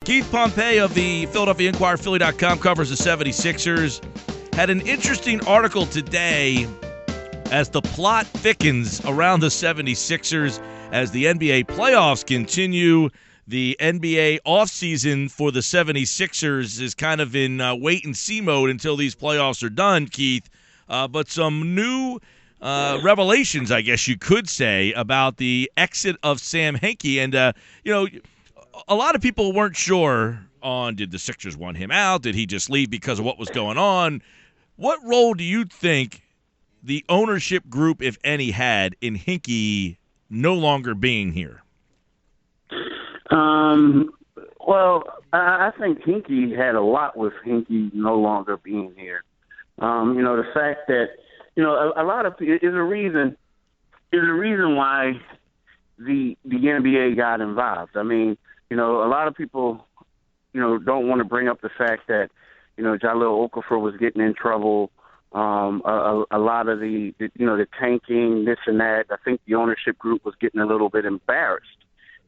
Keith Pompey of the Philadelphia Inquirer, Philly.com, covers the 76ers. Had an interesting article today as the plot thickens around the 76ers as the NBA playoffs continue. The NBA offseason for the 76ers is kind of in wait-and-see mode until these playoffs are done, Keith. But some new revelations, I guess you could say, about the exit of Sam Hinkie. And, a lot of people weren't sure on, did the Sixers want him out? Did he just leave because of what was going on? What role do you think the ownership group, if any, had in Hinkie no longer being here? Well, I think Hinkie had a lot with Hinkie no longer being here. The fact that, a lot of is a reason why the NBA got involved. I mean, a lot of people, don't want to bring up the fact that, Jahlil Okafor was getting in trouble. A lot of the tanking, this and that. I think the ownership group was getting a little bit embarrassed,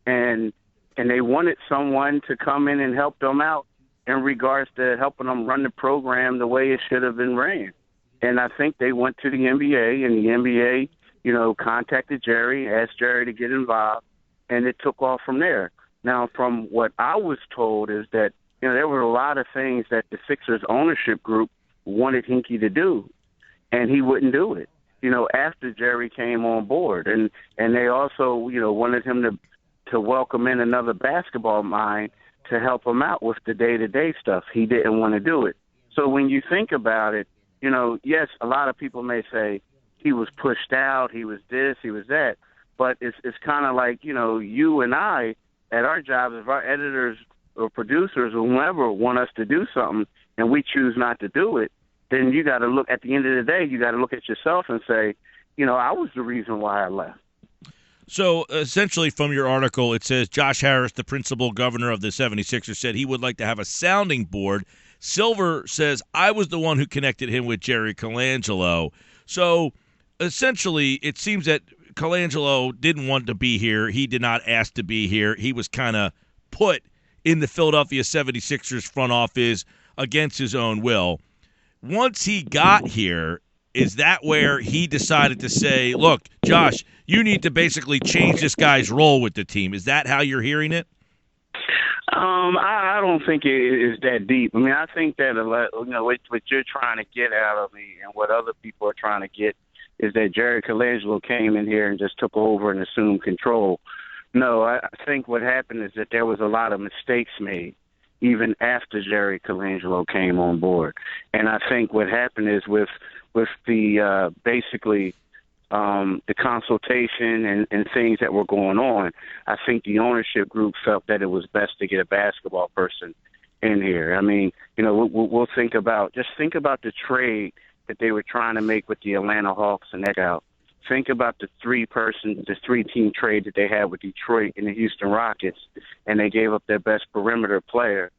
and they wanted someone to come in and help them out in regards to helping them run the program the way it should have been ran. And I think they went to the NBA, and the NBA, contacted Jerry, asked Jerry to get involved, and it took off from there. Now, from what I was told is that, there were a lot of things that the Sixers ownership group wanted Hinkie to do, and he wouldn't do it, after Jerry came on board. And they also, wanted him to welcome in another basketball mind to help him out with the day-to-day stuff. He didn't want to do it. So when you think about it, yes, a lot of people may say he was pushed out, he was this, he was that, but it's kind of like, you and I, at our jobs, if our editors or producers or whoever want us to do something and we choose not to do it, then you got to look, at the end of the day, you got to look at yourself and say, I was the reason why I left. So, essentially, from your article, it says Josh Harris, the principal governor of the 76ers, said he would like to have a sounding board. Silver says, I was the one who connected him with Jerry Colangelo. So, essentially, it seems that Colangelo didn't want to be here. He did not ask to be here. He was kind of put in the Philadelphia 76ers front office against his own will. Once he got here, is that where he decided to say, look, Josh, you need to basically change this guy's role with the team? Is that how you're hearing it? I don't think it is that deep. I mean, I think that what you're trying to get out of me and what other people are trying to get is that Jerry Colangelo came in here and just took over and assumed control. No, I think what happened is that there was a lot of mistakes made even after Jerry Colangelo came on board. And I think what happened is with the basically the consultation and things that were going on, I think the ownership group felt that it was best to get a basketball person in here. I mean, we'll think about the trade that they were trying to make with the Atlanta Hawks and that out. Think about the three-team trade that they had with Detroit and the Houston Rockets, and they gave up their best perimeter player,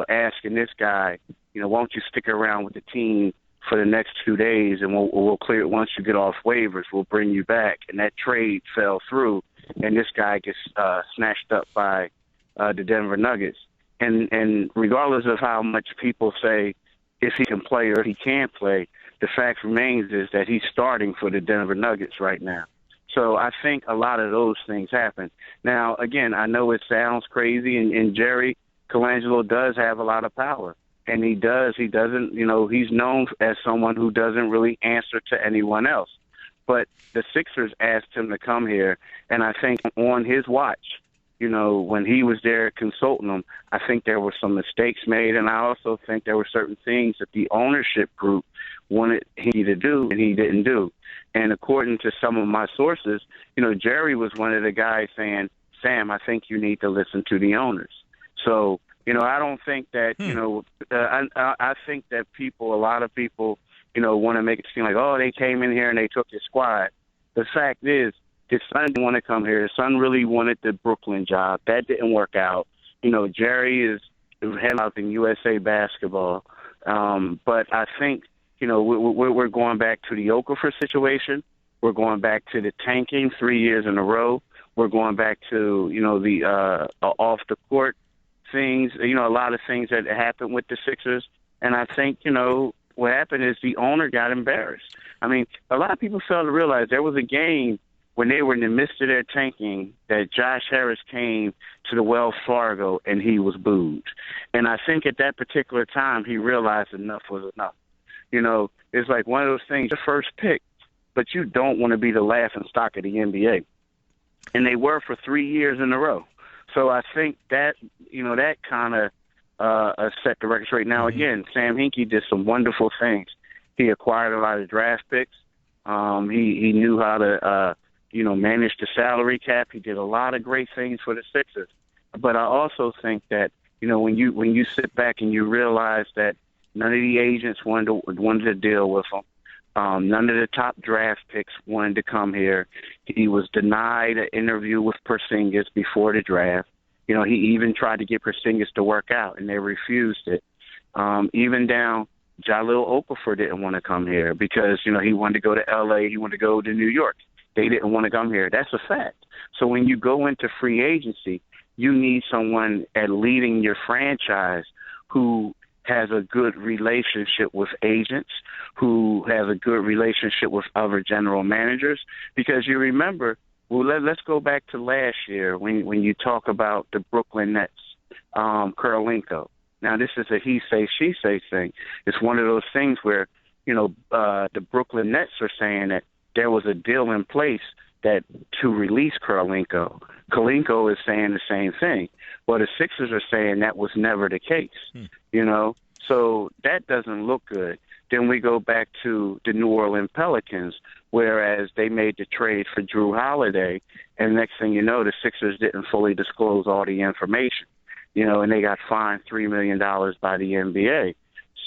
asking this guy, won't you stick around with the team for the next 2 days, and we'll clear it once you get off waivers. We'll bring you back. And that trade fell through, and this guy gets snatched up by the Denver Nuggets. And regardless of how much people say if he can play or if he can't play, the fact remains is that he's starting for the Denver Nuggets right now. So I think a lot of those things happen. Now, again, I know it sounds crazy, and Jerry Colangelo does have a lot of power. And he doesn't, he's known as someone who doesn't really answer to anyone else. But the Sixers asked him to come here, and I think on his watch, when he was there consulting them, I think there were some mistakes made, and I also think there were certain things that the ownership group wanted he to do, and he didn't do. And according to some of my sources, Jerry was one of the guys saying, Sam, I think you need to listen to the owners. So, I don't think that, I think that a lot of people, want to make it seem like, oh, they came in here and they took his squad. The fact is, his son didn't want to come here. His son really wanted the Brooklyn job. That didn't work out. Jerry is head out in USA basketball. But I think, we're going back to the Okafor situation. We're going back to the tanking 3 years in a row. We're going back to, the off the court things, a lot of things that happened with the Sixers. And I think, what happened is the owner got embarrassed. I mean, a lot of people fail to realize there was a game when they were in the midst of their tanking that Josh Harris came to the Wells Fargo and he was booed. And I think at that particular time he realized enough was enough. It's like one of those things, the first pick, but you don't want to be the laughing stock of the NBA. And they were for 3 years in a row. So I think that, that kind of set the record straight. Now, again, Sam Hinkie did some wonderful things. He acquired a lot of draft picks. He knew how to, manage the salary cap. He did a lot of great things for the Sixers. But I also think that, when you sit back and you realize that none of the agents wanted to deal with him, none of the top draft picks wanted to come here. He was denied an interview with Porzingis before the draft. He even tried to get Porzingis to work out, and they refused it. Even down, Jahlil Okafor didn't want to come here because, he wanted to go to L.A., he wanted to go to New York. They didn't want to come here. That's a fact. So when you go into free agency, you need someone at leading your franchise who has a good relationship with agents, who has a good relationship with other general managers. Because you remember, let's go back to last year when you talk about the Brooklyn Nets, Karolinko. Now, this is a he say, she say thing. It's one of those things where, the Brooklyn Nets are saying that there was a deal in place that to release Karolinko. Karolinko is saying the same thing. Well, the Sixers are saying that was never the case, So that doesn't look good. Then we go back to the New Orleans Pelicans, whereas they made the trade for Drew Holiday, and next thing you know, the Sixers didn't fully disclose all the information, and they got fined $3 million by the NBA.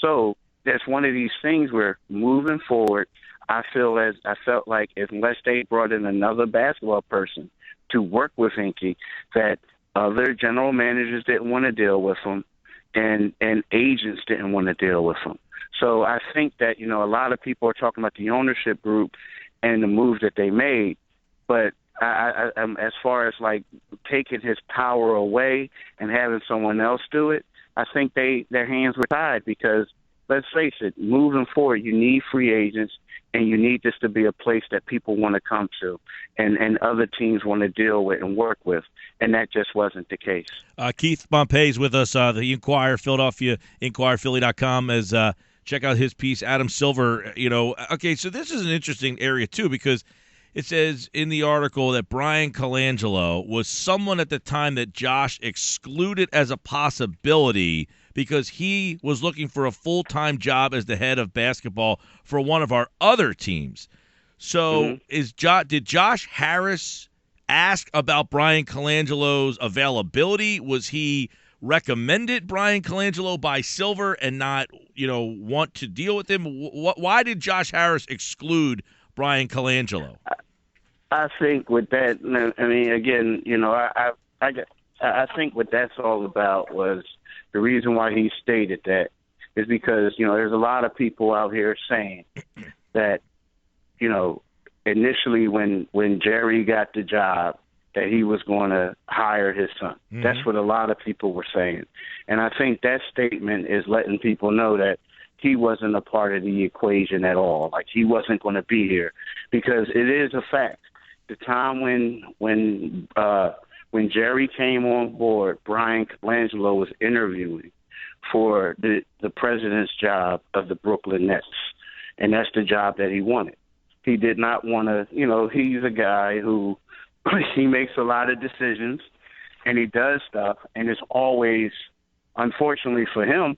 So that's one of these things where moving forward, I felt like unless they brought in another basketball person to work with Hinkie, that other general managers didn't want to deal with him, and agents didn't want to deal with him. So I think that, a lot of people are talking about the ownership group and the moves that they made, but I'm as far as like taking his power away and having someone else do it, I think their hands were tied because, let's face it, moving forward, you need free agents, and you need this to be a place that people want to come to and other teams want to deal with and work with, and that just wasn't the case. Keith Pompey is with us, the Inquirer, Philadelphia Inquirer, Philly.com, as check out his piece, Adam Silver. Okay, so this is an interesting area, too, because it says in the article that Brian Colangelo was someone at the time that Josh excluded as a possibility because he was looking for a full-time job as the head of basketball for one of our other teams. So did Josh Harris ask about Brian Colangelo's availability? Was he recommended Brian Colangelo by Silver and not, want to deal with him? Why did Josh Harris exclude Brian Colangelo? I think with that, I mean, again, I think what that's all about was the reason why he stated that is because, there's a lot of people out here saying that, initially when Jerry got the job, that he was going to hire his son. Mm-hmm. That's what a lot of people were saying. And I think that statement is letting people know that he wasn't a part of the equation at all. Like, he wasn't going to be here because it is a fact. The time when Jerry came on board, Brian Colangelo was interviewing for the president's job of the Brooklyn Nets, and that's the job that he wanted. He did not want to, he's a guy who he makes a lot of decisions, and he does stuff, and it's always, unfortunately for him,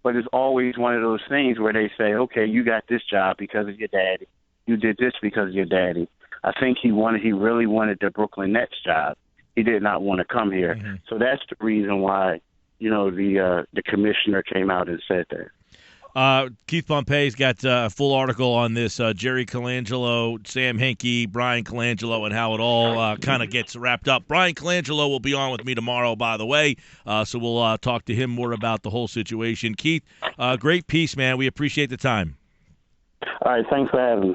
but it's always one of those things where they say, okay, you got this job because of your daddy. You did this because of your daddy. I think he really wanted the Brooklyn Nets job. He did not want to come here. Mm-hmm. So that's the reason why, the commissioner came out and said that. Keith Pompey's got a full article on this, Jerry Colangelo, Sam Hinkie, Brian Colangelo, and how it all kind of gets wrapped up. Brian Colangelo will be on with me tomorrow, by the way, so we'll talk to him more about the whole situation. Keith, great piece, man. We appreciate the time. All right, thanks for having me.